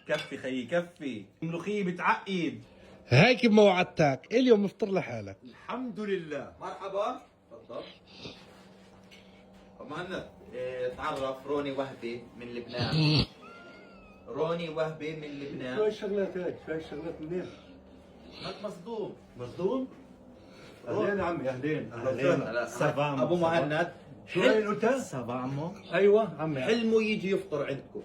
كفي خيي كفي، الملوخية بتعقد. هيك ما وعدتك اليوم افطر لحالك. الحمد لله. مرحبا، تفضل. مهند، تعرف روني وهبي من لبنان. روني وهبي من لبنان. شو هالشغلات هاي؟ شو هالشغلات منين؟ ماك مصدوم. مصدوم؟ اهلين عمي اهلين. هلا سافا ابو مهند. شو وين قلت؟ سافا عمو. ايوه عمي. حلمه يجي يفطر عندكم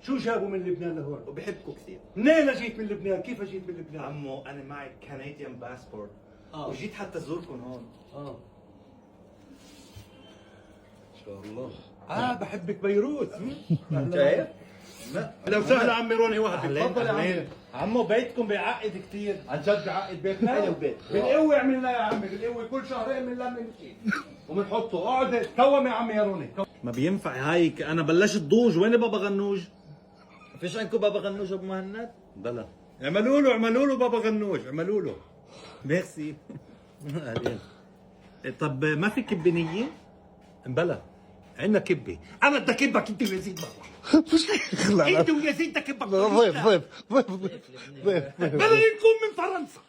شو جابوا من لبنان لهون؟ وبحبكم كثير. منين جيت من لبنان؟ كيف جيت من لبنان؟ عمو انا معي كنديان باسبورت وجيت حتى ازوركم هون. ان شاء الله. بحبك بيروت. شايف؟ اهلا وسهلا عمي روني وهبي، تفضل يا عمي. عمو بيتكم بيعقد كثير. عن جد بعقد بيتنا؟ حلو البيت. بالقوة عملنا يا عمي، بالقوة كل شهرين بنلم شيء وبنحطه. اقعد كوم يا عمي يا روني. ما بينفع هايك، انا بلشت ضوج. وين بابا غنوج؟ فيش عندكم بابا غنوج ابو مهند؟ بلا اعملوا له بابا غنوج، اعملوا له. ميرسي. اهلين. طب ما في كبنيه؟ بلا عندنا كبه. انا بدي كبك انت ويزيد بابا. انت ويزيد بدك كبك. ضيف بدنا نكون من فرنسا.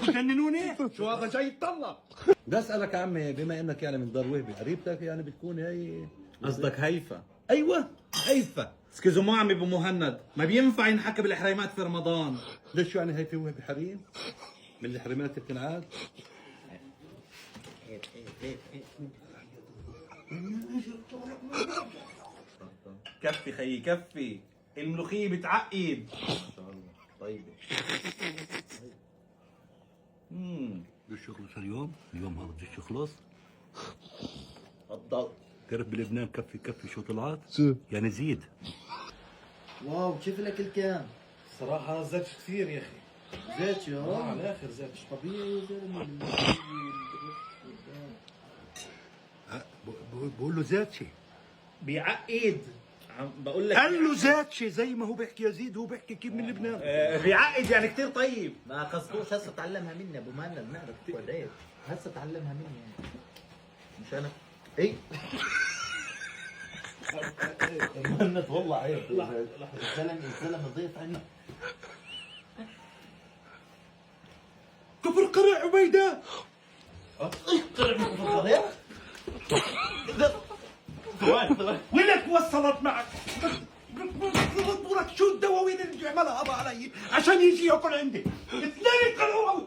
تجننوني؟ شو هذا جاي يتطلع؟ بدي اسالك يا عمي، بما انك يعني من دار وهبي، قريبتك يعني بتكون هي قصدك هيفا؟ ايوه هيفا. اسكيزو مو عمي ابو مهند، ما بينفع ينحكى بالحريمات في رمضان. ليش شو يعني هيفا وهبي حريم؟ من الحريمات بتنعاد؟ كفي خيي كفي، الملوخية بتعقد. ما شاء الله طيبة. بدش يخلص اليوم هذا بدش يخلص. تفضل. تعرف بلبنان كفي شو طلعت؟ شو؟ يعني زيد. واو كيف لك الكام؟ صراحة زادش كثير يا اخي. زيت يا على الاخر زادش. طبيعي يا زلمه. بقول له زاد شيء. بيعقد. عم بقول لك قال له زاد شيء زي ما هو بيحكي يزيد، هو بيحكي كيف من لبنان. بيعقد يعني كثير طيب. ما قصدوش هسه تعلمها مني ابو مهند، بنعرف كويس. هسه تعلمها مني مش انا. اي مهند والله عيب. الزلمه ضيف عنا. كفر قرع عبيده. ولك وصلت معك. شو الدواوين اللي بيعملها ابا علي عشان يجي ياكل عندي؟ اثنين قرعوا.